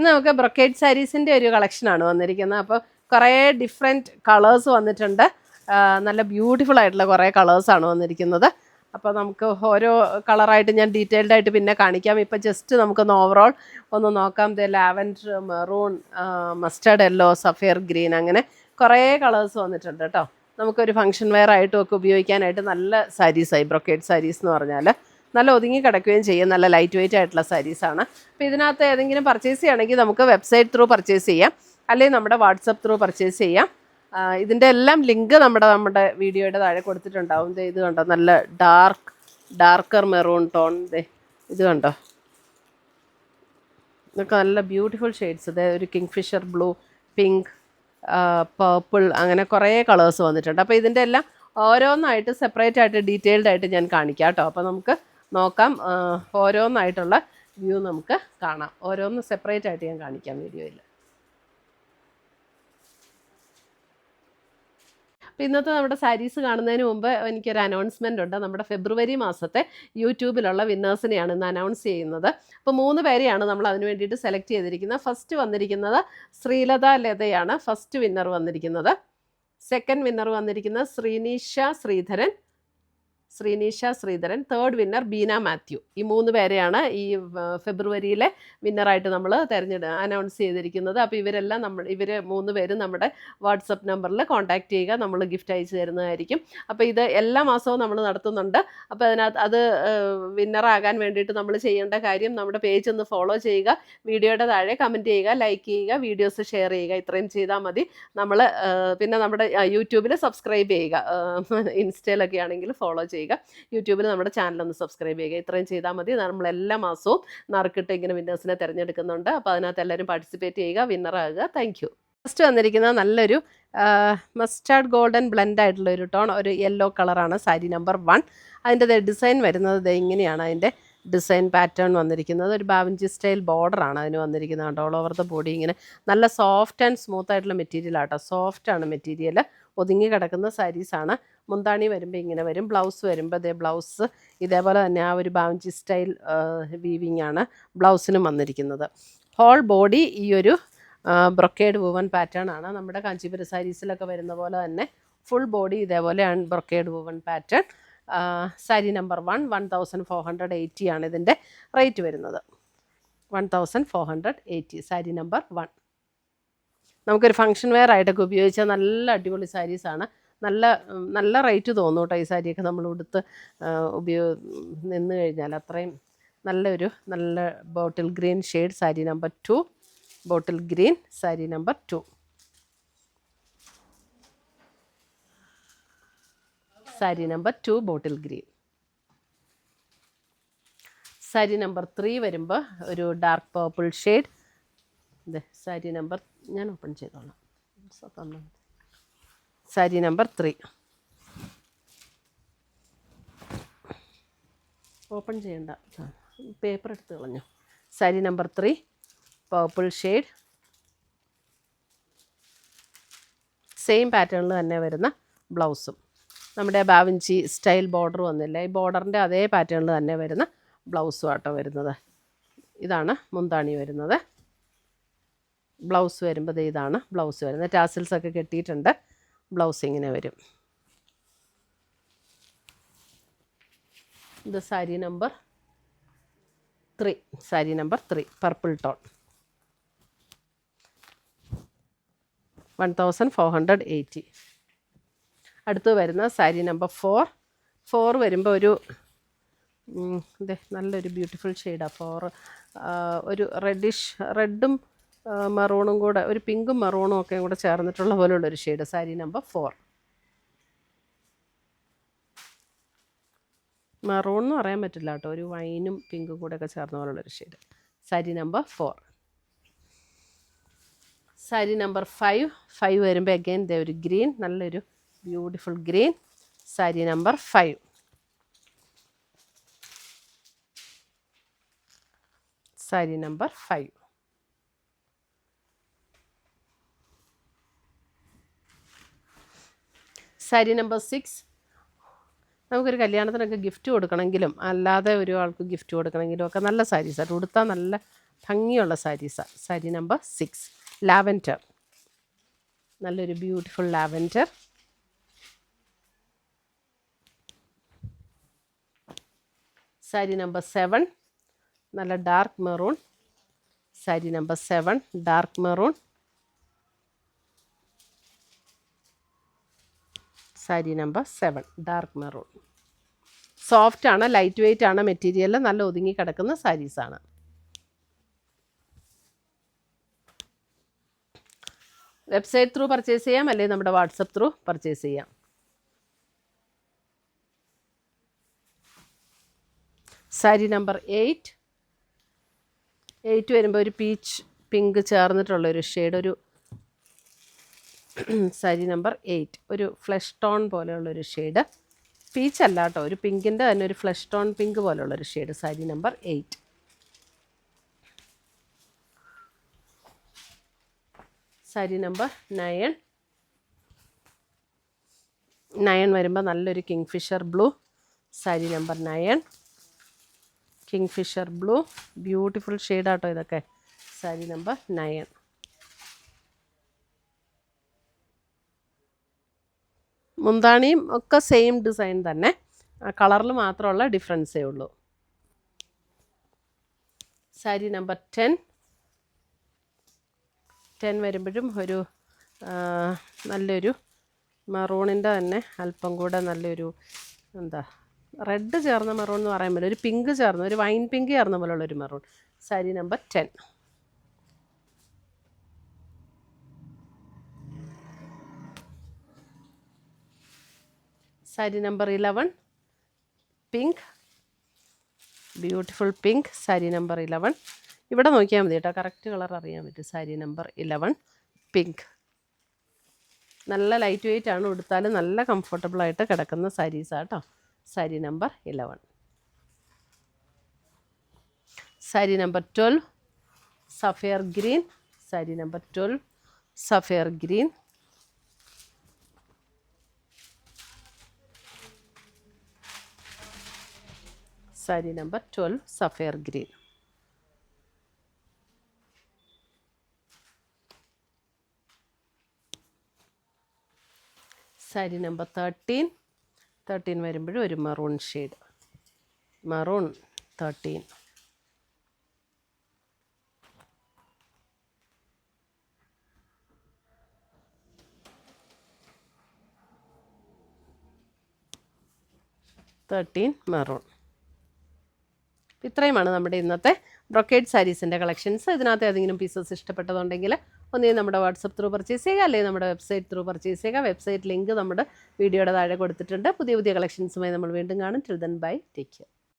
ഇന്ന് നമുക്ക് ബ്രൊക്കേഡ് സാരീസിൻ്റെ ഒരു കളക്ഷനാണ് വന്നിരിക്കുന്നത്. അപ്പോൾ കുറേ ഡിഫറെൻറ്റ് കളേഴ്സ് വന്നിട്ടുണ്ട്. നല്ല ബ്യൂട്ടിഫുൾ ആയിട്ടുള്ള കുറേ കളേഴ്സാണ് വന്നിരിക്കുന്നത്. അപ്പോൾ നമുക്ക് ഓരോ കളറായിട്ട് ഞാൻ ഡീറ്റെയിൽഡ് ആയിട്ട് പിന്നെ കാണിക്കാം. ഇപ്പോൾ ജസ്റ്റ് നമുക്കൊന്ന് ഓവറോൾ ഒന്ന് നോക്കാം. Lavender, maroon, mustard yellow, sapphire green, അങ്ങനെ കുറേ കളേഴ്സ് വന്നിട്ടുണ്ട് കേട്ടോ. നമുക്കൊരു ഫംഗ്ഷൻ വെയർ ആയിട്ടും ഒക്കെ ഉപയോഗിക്കാനായിട്ട് നല്ല സാരീസായി. ബ്രൊക്കേഡ് സാരീസ് എന്ന് പറഞ്ഞാൽ നല്ല ഒതുങ്ങി കിടക്കുകയും ചെയ്യും. നല്ല ലൈറ്റ് വെയിറ്റ് ആയിട്ടുള്ള സാരീസാണ്. അപ്പോൾ ഇതിനകത്ത് ഏതെങ്കിലും പർച്ചേസ് ചെയ്യുകയാണെങ്കിൽ നമുക്ക് വെബ്സൈറ്റ് ത്രൂ പർച്ചേസ് ചെയ്യാം, അല്ലെങ്കിൽ നമ്മുടെ വാട്സപ്പ് ത്രൂ പർച്ചേസ് ചെയ്യാം. ഇതിൻ്റെ എല്ലാം ലിങ്ക് നമ്മുടെ വീഡിയോയുടെ താഴെ കൊടുത്തിട്ടുണ്ടാവും. ഇത് കണ്ടോ, നല്ല ഡാർക്കർ മെറൂൺ ടോൺ. ഇത് കണ്ടോ, ഇതൊക്കെ നല്ല ബ്യൂട്ടിഫുൾ ഷെയ്ഡ്സ്. ഇത് ഒരു kingfisher blue, pink, purple, അങ്ങനെ കുറേ കളേഴ്സ് വന്നിട്ടുണ്ട്. അപ്പോൾ ഇതിൻ്റെ എല്ലാം ഓരോന്നായിട്ട് സെപ്പറേറ്റ് ആയിട്ട് ഡീറ്റെയിൽഡ് ആയിട്ട് ഞാൻ കാണിക്കാം കേട്ടോ. അപ്പോൾ നമുക്ക് നോക്കാം, ഓരോന്നായിട്ടുള്ള വ്യൂ നമുക്ക് കാണാം. ഓരോന്ന് സെപ്പറേറ്റ് ആയിട്ട് ഞാൻ കാണിക്കാം വീഡിയോയിൽ. അപ്പോൾ ഇന്നത്തെ നമ്മുടെ സാരീസ് കാണുന്നതിന് മുമ്പ് എനിക്കൊരു അനൗൺസ്മെൻ്റ് ഉണ്ട്. നമ്മുടെ ഫെബ്രുവരി മാസത്തെ യൂട്യൂബിലുള്ള വിന്നേഴ്സിനെയാണ് ഇന്ന് അനൗൺസ് ചെയ്യുന്നത്. അപ്പോൾ 3 പേരെയാണ് നമ്മൾ അതിന് വേണ്ടിയിട്ട് സെലക്ട് ചെയ്തിരിക്കുന്നത്. ഫസ്റ്റ് വന്നിരിക്കുന്നത് ശ്രീലത ലതയാണ് ഫസ്റ്റ് വിന്നർ വന്നിരിക്കുന്നത്. സെക്കൻഡ് വിന്നർ വന്നിരിക്കുന്നത് ശ്രീനീഷ ശ്രീധരൻ. Third winner Beena Mathew. ഈ 3 പേരെയാണ് ഈ ഫെബ്രുവരിയിലെ വിന്നറായിട്ട് നമ്മൾ അനൗൺസ് ചെയ്തിരിക്കുന്നത്. അപ്പോൾ ഇവർ 3 പേരും നമ്മുടെ വാട്സപ്പ് നമ്പറിൽ കോൺടാക്റ്റ് ചെയ്യുക, നമ്മൾ ഗിഫ്റ്റ് അയച്ചു തരുന്നതായിരിക്കും. അപ്പോൾ ഇത് എല്ലാ മാസവും നമ്മൾ നടത്തുന്നുണ്ട്. അപ്പോൾ അത് വിന്നറാകാൻ വേണ്ടിയിട്ട് നമ്മൾ ചെയ്യേണ്ട കാര്യം, നമ്മുടെ പേജ് ഒന്ന് ഫോളോ ചെയ്യുക, വീഡിയോയുടെ താഴെ കമൻറ്റ് ചെയ്യുക, ലൈക്ക് ചെയ്യുക, വീഡിയോസ് ഷെയർ ചെയ്യുക. ഇത്രയും ചെയ്താൽ മതി. പിന്നെ നമ്മുടെ യൂട്യൂബിൽ സബ്സ്ക്രൈബ് ചെയ്യുക, ഇൻസ്റ്റയിലൊക്കെ ആണെങ്കിൽ ഫോളോ ചെയ്യുക, യൂട്യൂബിൽ നമ്മുടെ ചാനലൊന്ന് സബ്സ്ക്രൈബ് ചെയ്യുക. ഇത്രയും ചെയ്താൽ മതി. നമ്മൾ എല്ലാ മാസവും നറുക്കിട്ട് ഇങ്ങനെ വിന്നേഴ്സിനെ തിരഞ്ഞെടുക്കുന്നുണ്ട്. അപ്പോൾ അതിനകത്ത് എല്ലാവരും പാർട്ടിസിപ്പേറ്റ് ചെയ്യുക, വിന്നറാകുക. Thank you. ഫസ്റ്റ് വന്നിരിക്കുന്നത് നല്ലൊരു മസ്റ്റാർഡ് ഗോൾഡൻ ബ്ലെൻഡ് ആയിട്ടുള്ള ഒരു ടോൺ, ഒരു യെല്ലോ കളറാണ്. സാരി നമ്പർ 1. അതിൻ്റെ ഡിസൈൻ വരുന്നത് ഇങ്ങനെയാണ്. അതിൻ്റെ ഡിസൈൻ പാറ്റേൺ വന്നിരിക്കുന്നത് ഒരു ബാവഞ്ചി സ്റ്റൈൽ ബോർഡറാണ് അതിന് വന്നിരിക്കുന്നത്. കേട്ടോ, ഓൾ ഓവർ ദ ബോഡി ഇങ്ങനെ നല്ല സോഫ്റ്റ് ആൻഡ് സ്മൂത്ത് ആയിട്ടുള്ള മെറ്റീരിയൽ ആട്ടോ. സോഫ്റ്റാണ് മെറ്റീരിയൽ, ഒതുങ്ങി കിടക്കുന്ന സാരീസാണ്. മുന്താണി വരുമ്പോൾ ഇങ്ങനെ വരും. ബ്ലൗസ് വരുമ്പോൾ ബ്ലൗസ് ഇതേപോലെ തന്നെ ആ ഒരു ബാവഞ്ചി സ്റ്റൈൽ വീവിങ് ആണ് ബ്ലൗസിനും വന്നിരിക്കുന്നത്. ഹോൾ ബോഡി ഈ ഒരു ബ്രൊക്കേഡ് വുവൻ പാറ്റേൺ ആണ്. നമ്മുടെ കാഞ്ചീപുരം സാരീസിലൊക്കെ വരുന്ന പോലെ തന്നെ ഫുൾ ബോഡി ഇതേപോലെയാണ് brocade woven pattern. Sari number 1 1480 ആണ് ഇതിൻ്റെ റേറ്റ് വരുന്നത്. 1480 സാരി നമ്പർ 1. നമുക്കൊരു ഫംഗ്ഷൻ വെയർ ആയിട്ടൊക്കെ ഉപയോഗിച്ചാൽ നല്ല അടിപൊളി സാരീസാണ്. നല്ല റേറ്റ് തോന്നും കേട്ടോ ഈ സാരിയൊക്കെ നമ്മൾ ഉടുത്ത് നിന്ന് കഴിഞ്ഞാൽ. അത്രയും നല്ല bottle green shade sari number 2. Bottle green sari number 2. Sari number 2 bottle green. Sari number 3 വരുമ്പോൾ ഒരു dark purple shade. Sari number ഞാൻ ഓപ്പൺ ചെയ്തോളാം. സാരി നമ്പർ 3 ഓപ്പൺ ചെയ്യണ്ട, പേപ്പർ എടുത്ത് കളഞ്ഞു. Sari number 3 purple shade. Same പാറ്റേണിൽ തന്നെ വരുന്ന ബ്ലൗസും. നമ്മുടെ ബാവഞ്ചി സ്റ്റൈൽ ബോർഡർ വന്നില്ല, ഈ ബോർഡറിൻ്റെ അതേ പാറ്റേണിൽ തന്നെ വരുന്ന ബ്ലൗസും ആട്ടോ വരുന്നത്. ഇതാണ് മുന്താണി വരുന്നത്. ബ്ലൗസ് വരുമ്പോൾ ഇതാണ് ബ്ലൗസ് വരുന്നത്. ടാസിൽസൊക്കെ കെട്ടിയിട്ടുണ്ട്. ബ്ലൗസ് ഇങ്ങനെ വരും. ഇത് sari number 3. Sari number 3 purple tone. 1480. അടുത്ത് വരുന്ന സാരി നമ്പർ 4 വരുമ്പോൾ ഒരു നല്ലൊരു ബ്യൂട്ടിഫുൾ ഷെയ്ഡാണ് 4. ഒരു റെഡും മെറൂണും കൂടെ, ഒരു പിങ്കും മെറൂണും ഒക്കെ കൂടെ ചേർന്നിട്ടുള്ള പോലുള്ളൊരു ഷെയ്ഡ്. സാരി നമ്പർ 4. മെറൂൺ എന്ന് പറയാൻ പറ്റില്ല കേട്ടോ, ഒരു വൈനും പിങ്കും കൂടെ ഒക്കെ ചേർന്ന പോലുള്ളൊരു shade. Sari number 4. Sari number 5 വരുമ്പോൾ അഗൈൻ ഒരു ഗ്രീൻ, നല്ലൊരു beautiful green. Sari number 5. Sari number 5. Sari number 6. നമുക്കൊരു കല്യാണത്തിനൊക്കെ ഗിഫ്റ്റ് കൊടുക്കണമെങ്കിലും അല്ലാതെ ഒരു ആൾക്ക് ഗിഫ്റ്റ് കൊടുക്കണമെങ്കിലും ഒക്കെ നല്ല സാരീസായിട്ട് ഉടുത്താൽ നല്ല ഭംഗിയുള്ള സാരീസാണ്. സാരി നമ്പർ 6 ലാവൻഡർ, നല്ലൊരു ബ്യൂട്ടിഫുൾ ലാവൻഡർ. സാരി നമ്പർ 7 നല്ല dark maroon. Sari number 7 dark maroon. Sari number 7 dark maroon. Soft ആണ്, ലൈറ്റ് വെയ്റ്റ് ആണ് മെറ്റീരിയൽ, നല്ല ഒതുങ്ങി കിടക്കുന്ന സാരീസാണ്. വെബ്സൈറ്റ് ത്രൂ പർച്ചേസ് ചെയ്യാം, അല്ലെങ്കിൽ നമ്മുടെ വാട്സപ്പ് ത്രൂ പർച്ചേസ് ചെയ്യാം. സാരി നമ്പർ 8 വരുമ്പോൾ ഒരു പീച്ച് പിങ്ക് ചേർന്നിട്ടുള്ളൊരു ഷെയ്ഡ്, ഒരു സാരി നമ്പർ 8 ഒരു ഫ്ലഷ് ടോൺ പോലെയുള്ളൊരു ഷെയ്ഡ്. പീച്ച് അല്ല കേട്ടോ, ഒരു പിങ്കിൻ്റെ തന്നെ ഒരു ഫ്ലഷ് ടോൺ പിങ്ക് പോലെയുള്ളൊരു shade. Sari number 8. Sari number 9 വരുമ്പോൾ നല്ലൊരു kingfisher blue. Sari number 9 kingfisher blue, beautiful ഷെയ്ഡാട്ടോ ഇതൊക്കെ. സാരി നമ്പർ 9. മുന്താണിയും ഒക്കെ സെയിം ഡിസൈൻ തന്നെ, കളറിൽ മാത്രമുള്ള ഡിഫറൻസേ ഉള്ളൂ. സാരി നമ്പർ 10 വരുമ്പോഴും ഒരു നല്ലൊരു മെറൂണിൻ്റെ തന്നെ അല്പം കൂടെ നല്ലൊരു എന്താ റെഡ് ചേർന്ന മെറൂൺ എന്ന് പറയാൻ പറ്റില്ല, ഒരു പിങ്ക് ചേർന്ന, ഒരു വൈൻ പിങ്ക് ചേർന്ന പോലുള്ളൊരു maroon. Sari number 10. Sari number 11 pink, beautiful pink. Sari number 11 ഇവിടെ നോക്കിയാൽ മതി കേട്ടോ, കറക്റ്റ് കളർ അറിയാൻ പറ്റും. സാരി നമ്പർ 11 പിങ്ക്, നല്ല ലൈറ്റ് വെയ്റ്റ് ആണ്, ഉടുത്താലും നല്ല കംഫർട്ടബിളായിട്ട് കിടക്കുന്ന സാരീസാണ് കേട്ടോ. Sari number 11. Sari number 12 sapphire green. Sari number 12 sapphire green. Sari number 12 sapphire green. Sari number 13 വരുമ്പോഴും ഒരു മെറൂൺ ഷെയ്ഡ്, മെറൂൺ 13. മെറൂൺ. ഇത്രയുമാണ് നമ്മുടെ ഇന്നത്തെ ബ്രൊക്കേഡ് സാരീസിൻ്റെ കളക്ഷൻസ്. ഇതിനകത്ത് ഏതെങ്കിലും പീസസ് ഇഷ്ടപ്പെട്ടതുണ്ടെങ്കിൽ ഒന്നുകിൽ നമ്മുടെ വാട്സപ്പ് ത്രൂ പർച്ചേസ് ചെയ്യുക, അല്ലെങ്കിൽ നമ്മുടെ വെബ്സൈറ്റ് ത്രൂ പർച്ചേസ് ചെയ്യുക. വെബ്സൈറ്റ് ലിങ്ക് നമ്മുടെ വീഡിയോയുടെ താഴെ കൊടുത്തിട്ടുണ്ട്. പുതിയ കളക്ഷൻസുമായി നമ്മൾ വീണ്ടും കാണും. Till then bye, take care.